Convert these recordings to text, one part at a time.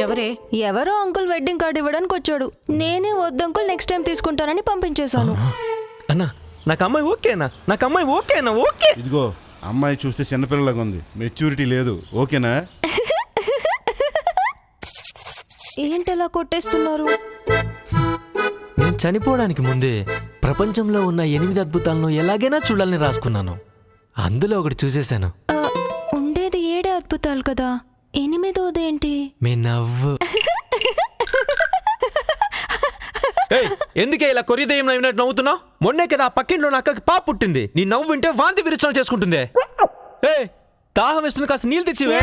ఎవరే? ఎవరో uncle wedding card ఇవ్వడానికి వచ్చాడు. నేనే వద్దు అంకుల్, నెక్స్ట్ టైం తీసుకుంటానని పంపించేశాను. అన్నా నాకు అమ్మాయి ఓకేనా? నాకు అమ్మాయి ఓకేనా? ఓకే. ఇదిగో అమ్మాయి చూస్తే చిన్నపిల్లలాగా ఉంది, మెచ్యూరిటీ లేదు. ఓకేనా? ఏంటలా కొట్టేస్తున్నారు? నేను చనిపోవడానికి ముందే ప్రపంచంలో ఉన్న 8 అద్భుతాలను ఎలాగైనా చూడాలని రాసుకున్నాను. అందులో ఒకటి చూసేశాను. ఉండేది 7 అద్భుతాలు కదా, 8వదేంటి? మీ నవ్వు. ఎందుకే ఇలా కొరిదయం నవ్వినట్టు నవ్వుతున్నావు? మొన్నే కదా ఆ పక్కింట్లో నా అక్కకి పాప పుట్టింది. నీ నవ్వు వింటే వాంతి విరుచన చేసుకుంటుంది. దాహం వేస్తుంది, కాస్త నీళ్ళు తెచ్చివే.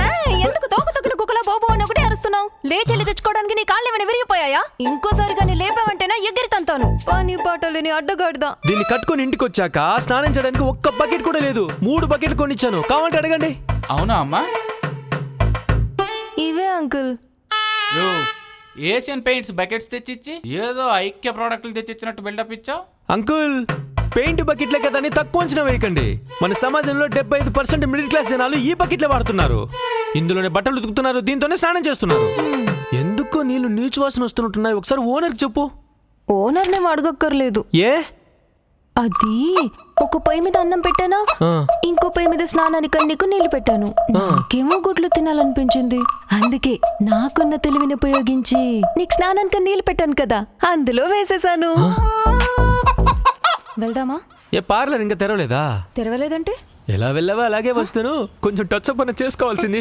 ఎందుకు తోక తొక్కిన కుక్కలా బాబు అని ఒకటే అరుస్తున్నావు? లేచెల్లి తెచ్చుకోవడానికి నీ కాళ్ళు ఏమైనా విరిగిపోయాయా? ఇంకోసారి కానీ లేపావంటేనా ఎగిరి తంతాను. పని పాటలేని అడ్డగాడిదా. దీన్ని కట్టుకొని ఇంటికి వచ్చాక స్నానం చేయడానికి ఒక్క బకెట్ కూడా లేదు. 3 బకెట్లు కొనిచ్చాను, కావాలంటే అడగండి. అవునా అమ్మా? ఇవే అంకుల్. ఏషియన్ పెయింట్స్ బకెట్స్ తెచ్చిచ్చి ఏదో ఐక్య ప్రోడక్ట్లు తెచ్చిచ్చినట్టు బిల్డప్ ఇచ్చావు. అంకుల్, పెయింట్ బకెట్లే కదా అని తక్కువ అంచనా వేయకండి. మన సమాజంలో 75% మిడిల్ క్లాస్ జనాలు ఈ బకెట్లే వాడుతున్నారు. ఇందులోనే బట్టలు ఉతుకుతున్నారు, దీంతోనే స్నానం చేస్తున్నారు. ఎందుకో నీళ్లు నీచు వాసన వస్తున్నట్టున్నాయి. ఒకసారి ఓనర్కి చెప్పు. ఓనర్నే అడగక్కర్లేదు. ఏ? అది ఒక పొయ్యి మీద అన్నం పెట్టానా, ఇంకో పొయ్యి మీద స్నానానికి నీకు నీళ్లు పెట్టాను. నాకేమో గుడ్లు తినాలనిపించింది. అందుకే నాకున్న తెలివిని ఉపయోగించి నీకు స్నానానికి నీళ్లు పెట్టాను కదా, అందులో వేసేసాను. వెళ్దామా? ఏ పార్లర్ ఇంకా తెరవలేదా? తెరవలేదంటే ఎలా వెళ్ళావా అలాగే వస్తాను. కొంచెం టచ్ అప్ చేసుకోవాల్సింది.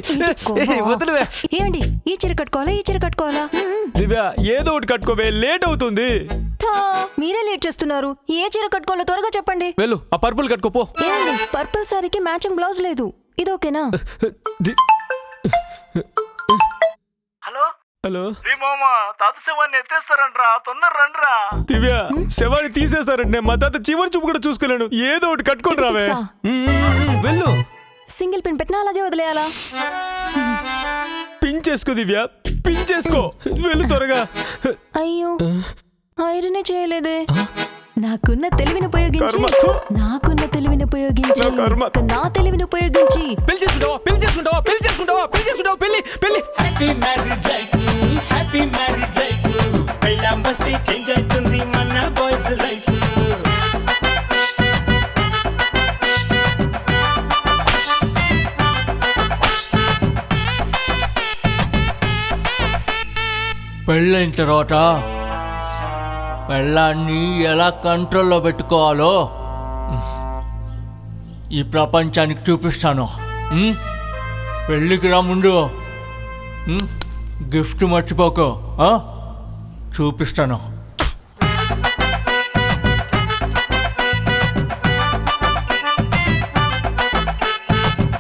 వదిలివే. ఏమండి, ఈ చీర కట్టుకోవాలా ఈ చీర కట్టుకోవాలా? దివ్య, ఏదో ఒకటి కట్టుకోవే, లేట్ అవుతుంది. మీరే లేట్ చేస్తున్నారు. ఏ చీర కట్టుకోవాలో త్వరగా చెప్పండి. వెళ్ళు, ఆ పర్పుల్ కట్టుకోపో. ఏమండి, పర్పుల్ సారీకి మ్యాచింగ్ బ్లౌజ్ లేదు. ఇది ఓకేనా? హలో హలో, శవాన్ని ఎత్తేస్తారంట్రా, తొందర రండ్రా. దివ్య, శవాన్ని తీసేస్తారంటే మా తాత చివరి చూపు కూడా చూసుకోలేను. ఏదో ఒకటి కట్టుకొని రావే. వెళ్ళు. సింగిల్ పిన్ పెట్టినా అలాగే వదిలేయాలా? పిన్ చేసుకో దివ్య, పిన్ చేసుకో. వెళ్ళు త్వరగా. అయ్యో, ఐరనే చేయలేదే. నాకున్న తెలివిని ఉపయోగించి నా తెలివిని ఉపయోగించి పెళ్లి చేసుకుంటావా? పెళ్లి చేసుకుంటావా? పెళ్లి చేసుకుంటావా? పెళ్లి చేసుకుంటావా? పెళ్లి పెళ్లి. Happy married life, happy married life. పెళ్ళాం వస్తే చేంజ్ అవుతుంది మన బాయ్స్ లైఫ్. పెళ్ళైన తర్వాత పెళ్ళాన్ని ఎలా కంట్రోల్లో పెట్టుకోవాలో ఈ ప్రపంచానికి చూపిస్తాను. పెళ్ళికి రా ముందు. గిఫ్ట్ మర్చిపోకు. చూపిస్తాను.